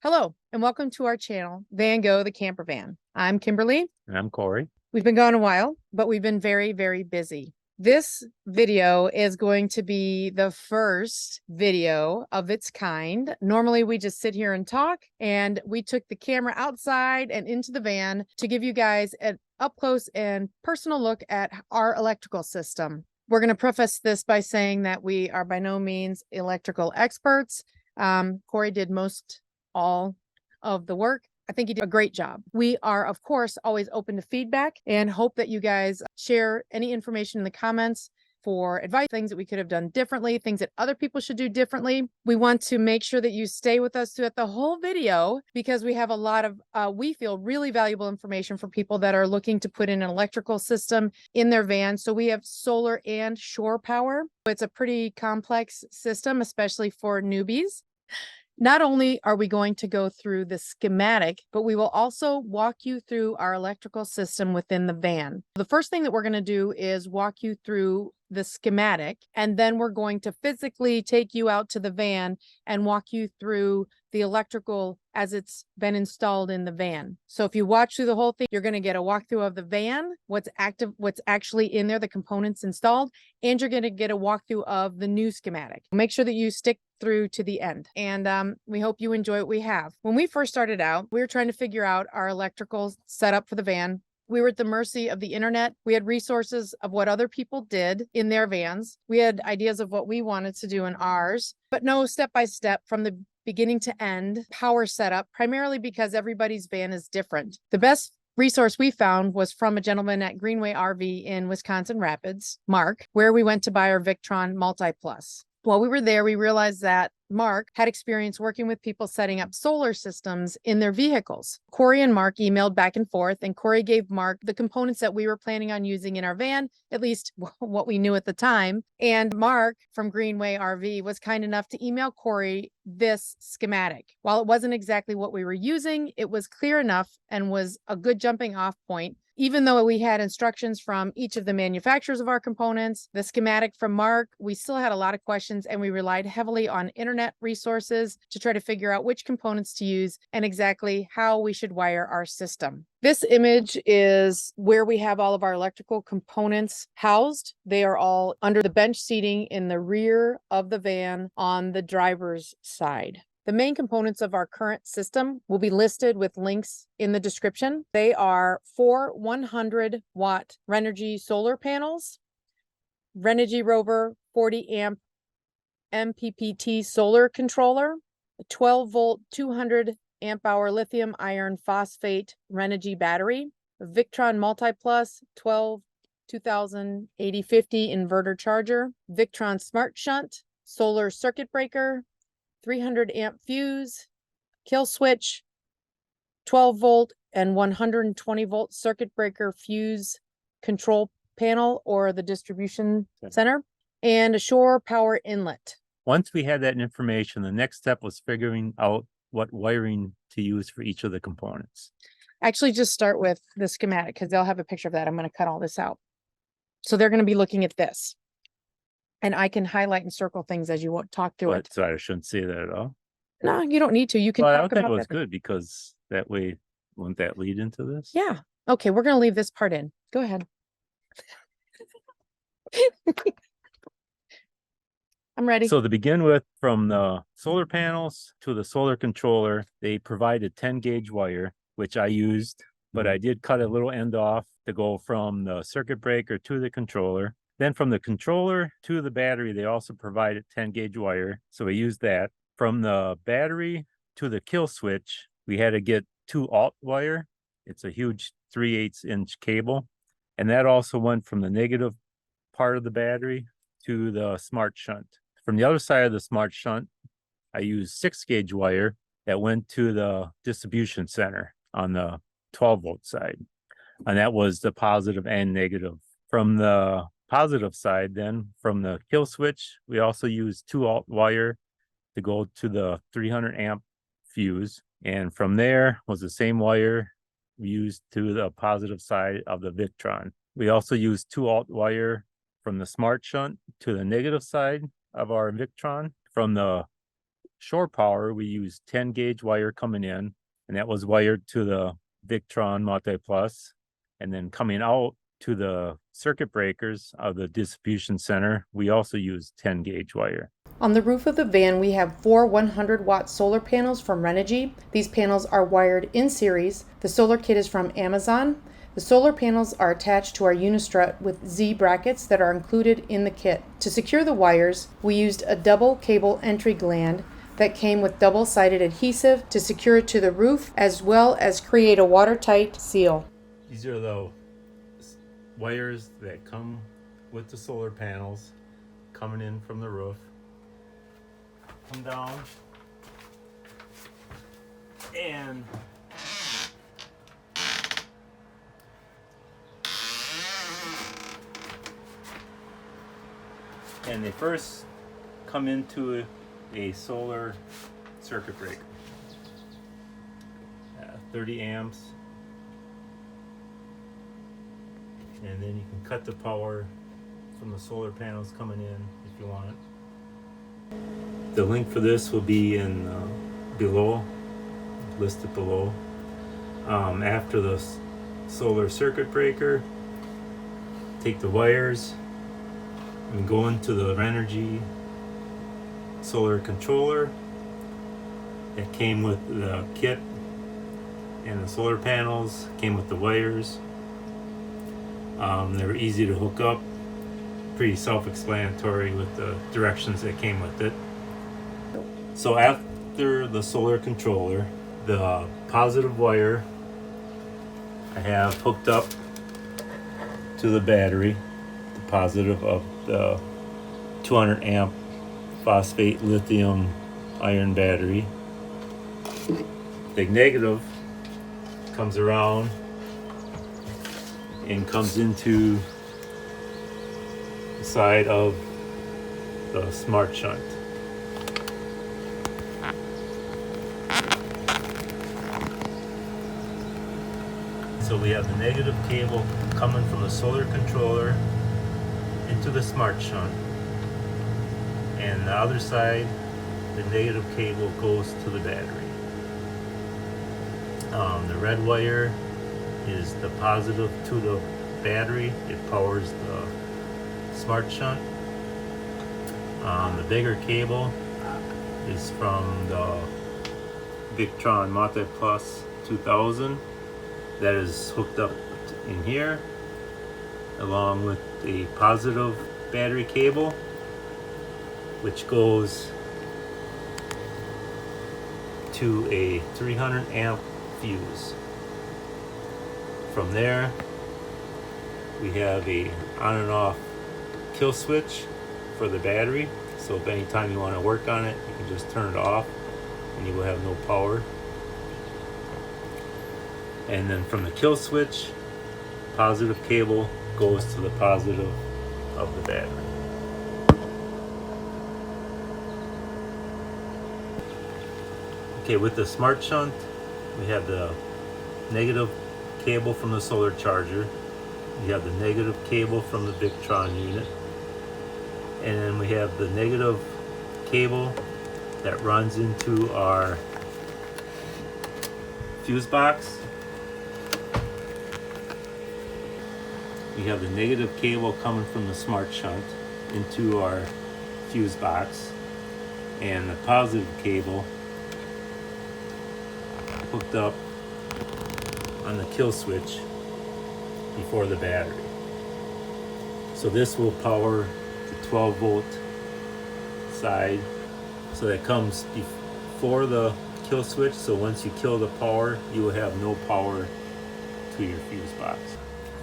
Hello, and welcome to our channel, Van Gogh the Campervan. I'm Kimberly. And I'm Corey. We've been gone a while, but we've been very, very busy. This video is going to be the first video of its kind. Normally, we just sit here and talk, and we took the camera outside and into the van to give you guys an up close and personal look at our electrical system. We're going to preface this by saying that we are by no means electrical experts. Corey did all of the work. I think he did a great job. We are, of course, always open to feedback and hope that you guys share any information in the comments for advice, things that we could have done differently, things that other people should do differently. We want to make sure that you stay with us throughout the whole video because we have a lot of, we feel, really valuable information for people that are looking to put in an electrical system in their van. So we have solar and shore power. It's a pretty complex system, especially for newbies. Not only are we going to go through the schematic, but we will also walk you through our electrical system within the van. The first thing that we're going to do is walk you through the schematic, and then we're going to physically take you out to the van and walk you through the electrical as it's been installed in the van. So if you watch through the whole thing, you're going to get a walkthrough of the van, what's active, what's actually in there, the components installed, and you're going to get a walkthrough of the new schematic. Make sure that you stick through to the end. And we hope you enjoy what we have. When we first started out, we were trying to figure out our electrical setup for the van. We were at the mercy of the internet. We had resources of what other people did in their vans. We had ideas of what we wanted to do in ours, but no step-by-step from the beginning to end power setup, primarily because everybody's van is different. The best resource we found was from a gentleman at Greenway RV in Wisconsin Rapids, Mark, where we went to buy our Victron Multi Plus. While we were there, we realized that Mark had experience working with people setting up solar systems in their vehicles. Corey and Mark emailed back and forth, and Corey gave Mark the components that we were planning on using in our van, at least what we knew at the time. And Mark from Greenway RV was kind enough to email Corey this schematic. While it wasn't exactly what we were using, it was clear enough and was a good jumping off point. Even though we had instructions from each of the manufacturers of our components, the schematic from Mark, we still had a lot of questions, and we relied heavily on internet resources to try to figure out which components to use and exactly how we should wire our system. This image is where we have all of our electrical components housed. They are all under the bench seating in the rear of the van on the driver's side. The main components of our current system will be listed with links in the description. They are 4 100-watt Renogy solar panels, Renogy Rover 40-amp MPPT solar controller, a 12-volt 200-amp-hour lithium iron phosphate Renogy battery, a Victron Multi Plus 12 2000 8050 inverter charger, Victron Smart Shunt, solar circuit breaker, 300-amp fuse, kill switch, 12-volt and 120-volt circuit breaker fuse control panel or the distribution center, and a shore power inlet. Once we had that information, the next step was figuring out what wiring to use for each of the components. Actually, just start with the schematic because they'll have a picture of that. I'm going to cut all this out. So they're going to be looking at this. And I can highlight and circle things as you talk through it. So I shouldn't say that at all. No, you don't need to. You can Well, I talk think about it was that. good because that way, wouldn't that lead into this? Yeah. Okay, we're going to leave this part in. Go ahead. I'm ready. So to begin with, from the solar panels to the solar controller, they provided 10-gauge wire, which I used, but I did cut a little end off to go from the circuit breaker to the controller. Then from the controller to the battery, they also provided 10-gauge wire. So we used that. From the battery to the kill switch, we had to get 2 alt wire. It's a huge 3/8-inch cable. And that also went from the negative part of the battery to the smart shunt. From the other side of the smart shunt, I used 6-gauge wire that went to the distribution center on the 12-volt side. And that was the positive and negative. From the positive side, then from the kill switch, we also used 2 alt wire to go to the 300-amp fuse. And from there was the same wire we used to the positive side of the Victron. We also used 2 alt wire from the smart shunt to the negative side of our Victron. From the shore power, we used 10 gauge wire coming in, and that was wired to the Victron Multi Plus. And then coming out to the circuit breakers of the distribution center, we also used 10 gauge wire. On the roof of the van, we have 4 100-watt solar panels from Renogy. These panels are wired in series. The solar kit is from Amazon. The solar panels are attached to our Unistrut with Z brackets that are included in the kit. To secure the wires, we used a double cable entry gland that came with double-sided adhesive to secure it to the roof, as well as create a watertight seal. These are the wires that come with the solar panels coming in from the roof. Come down and they first come into a solar circuit breaker, 30 amps, and then you can cut the power from the solar panels coming in if you want. The link for this will be in below, listed below. After the solar circuit breaker, take the wires and go into the Renogy solar controller that came with the kit, and the solar panels came with the wires. They were easy to hook up, pretty self-explanatory with the directions that came with it. So after the solar controller, the positive wire I have hooked up to the battery, the positive of the 200 amp phosphate lithium iron battery. The negative comes around and comes into the side of the smart shunt. So we have the negative cable coming from the solar controller into the smart shunt, and the other side, the negative cable goes to the battery. The red wire is the positive to the battery. It powers the smart shunt. The bigger cable is from the Victron Multi Plus 2000. That is hooked up in here, along with the positive battery cable, which goes to a 300 amp fuse. From there, we have a on and off kill switch for the battery, so if anytime you want to work on it, you can just turn it off and you will have no power. And then from the kill switch, positive cable goes to the positive of the battery. Okay, with the smart shunt, we have the negative cable from the solar charger. We have the negative cable from the Victron unit. And then we have the negative cable that runs into our fuse box. We have the negative cable coming from the smart shunt into our fuse box, and the positive cable hooked up on the kill switch before the battery. So this will power the 12 volt side. So that comes before the kill switch. So once you kill the power, you will have no power to your fuse box.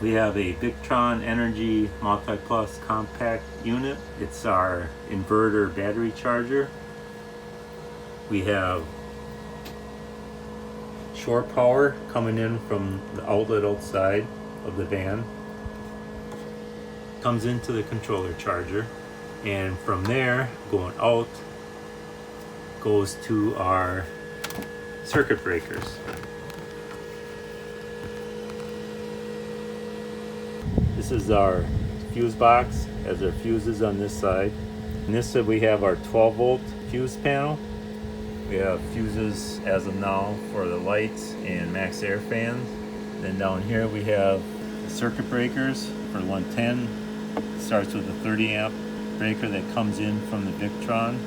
We have a Victron Energy Multi Plus compact unit. It's our inverter battery charger. We have shore power coming in from the outlet outside of the van. Comes into the controller charger, and from there, going out, goes to our circuit breakers. This is our fuse box, has our fuses on this side. On this side we have our 12 volt fuse panel, We have fuses as of now for the lights and max air fans. Then down here we have the circuit breakers for 110. Starts with a 30 amp breaker that comes in from the Victron.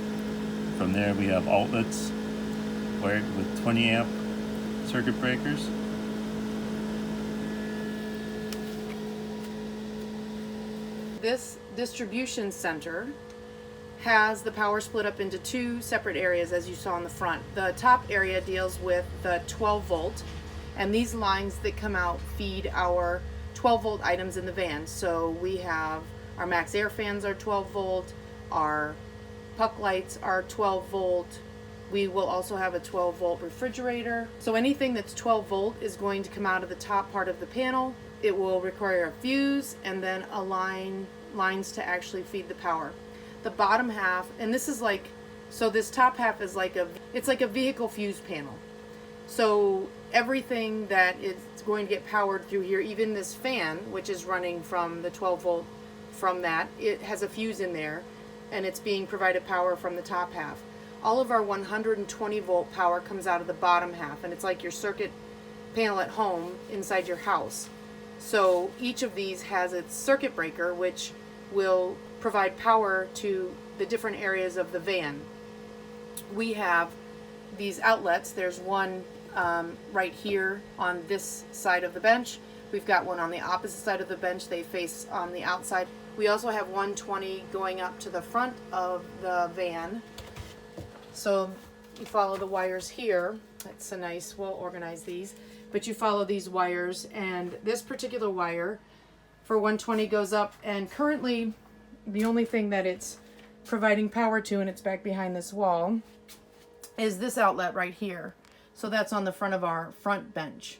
From there we have outlets wired with 20 amp circuit breakers. This distribution center has the power split up into two separate areas, as you saw in the front. The top area deals with the 12 volt, and these lines that come out feed our 12 volt items in the van. So we have our max air fans are 12 volt, our puck lights are 12 volt. We will also have a 12 volt refrigerator. So anything that's 12 volt is going to come out of the top part of the panel. It will require a fuse and then a lines to actually feed the power. The bottom half, and this is like, so this top half is like it's like a vehicle fuse panel. So everything that is going to get powered through here, even this fan, which is running from the 12 volt from that, it has a fuse in there and it's being provided power from the top half. All of our 120 volt power comes out of the bottom half, and it's like your circuit panel at home inside your house. So each of these has its circuit breaker, which will provide power to the different areas of the van. We have these outlets. There's one right here on this side of the bench. We've got one on the opposite side of the bench. They face on the outside. We also have 120 going up to the front of the van. So you follow the wires here. That's a nice, we'll organize these. But you follow these wires, and this particular wire for 120 goes up, and currently the only thing that it's providing power to, and it's back behind this wall, is this outlet right here. So that's on the front of our front bench.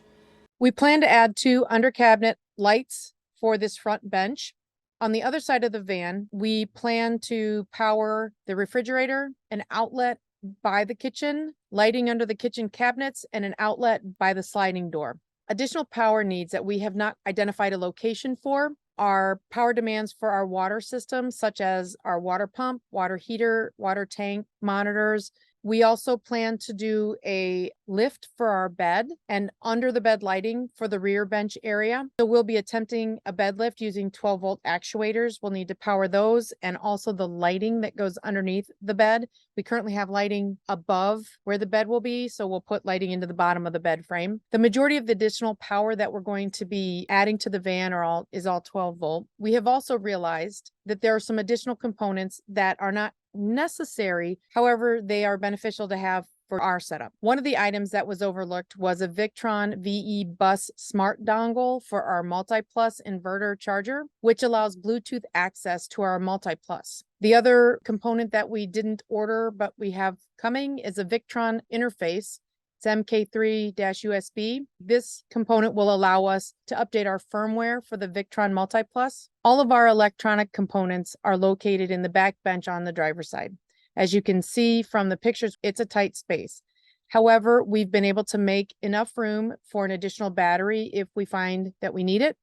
We plan to add 2 under cabinet lights for this front bench. On the other side of the van, we plan to power the refrigerator, an outlet by the kitchen, lighting under the kitchen cabinets, and an outlet by the sliding door. Additional power needs that we have not identified a location for are power demands for our water system, such as our water pump, water heater, water tank, monitors. We also plan to do a lift for our bed and under the bed lighting for the rear bench area. So we'll be attempting a bed lift using 12 volt actuators. We'll need to power those, and also the lighting that goes underneath the bed. We currently have lighting above where the bed will be, so we'll put lighting into the bottom of the bed frame. The majority of the additional power that we're going to be adding to the van is all 12 volt. We have also realized that there are some additional components that are not necessary. However, they are beneficial to have for our setup. One of the items that was overlooked was a Victron VE bus smart dongle for our multi-plus inverter charger, which allows Bluetooth access to our multi-plus. The other component that we didn't order, but we have coming, is a Victron interface. It's MK3-USB. This component will allow us to update our firmware for the Victron Multi-Plus. All of our electronic components are located in the back bench on the driver's side. As you can see from the pictures, it's a tight space. However, we've been able to make enough room for an additional battery if we find that we need it.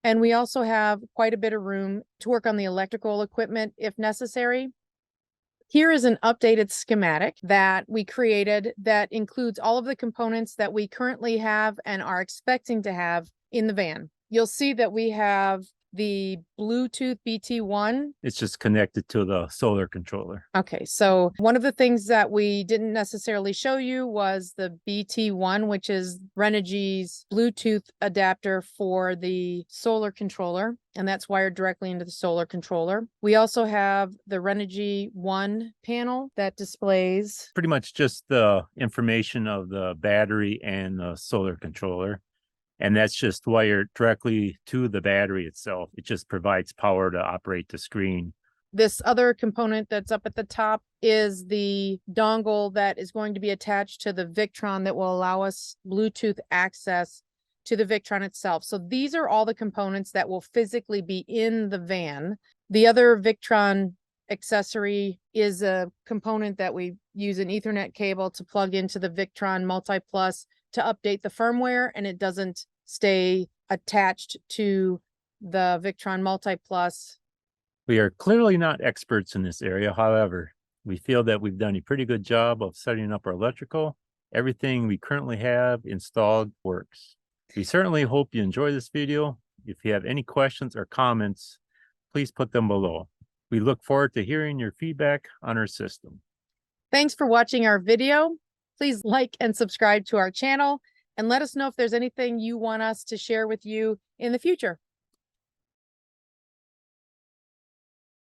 And we also have quite a bit of room to work on the electrical equipment if necessary. Here is an updated schematic that we created that includes all of the components that we currently have and are expecting to have in the van. You'll see that we have the Bluetooth BT1. It's just connected to the solar controller. Okay, so one of the things that we didn't necessarily show you was the BT1, which is Renogy's Bluetooth adapter for the solar controller, and that's wired directly into the solar controller. We also have the Renogy One panel that displays pretty much just the information of the battery and the solar controller. And that's just wired directly to the battery itself. It just provides power to operate the screen. This other component that's up at the top is the dongle that is going to be attached to the Victron that will allow us Bluetooth access to the Victron itself. So these are all the components that will physically be in the van. The other Victron accessory is a component that we use an Ethernet cable to plug into the Victron Multi-Plus to update the firmware, and it doesn't stay attached to the Victron Multi-Plus. We are clearly not experts in this area. However, We feel that we've done a pretty good job of setting up our electrical. Everything we currently have installed works. We certainly hope you enjoy this video. If you have any questions or comments, please put them below. We look forward to hearing your feedback on our system. Thanks for watching our video. Please like and subscribe to our channel and let us know if there's anything you want us to share with you in the future.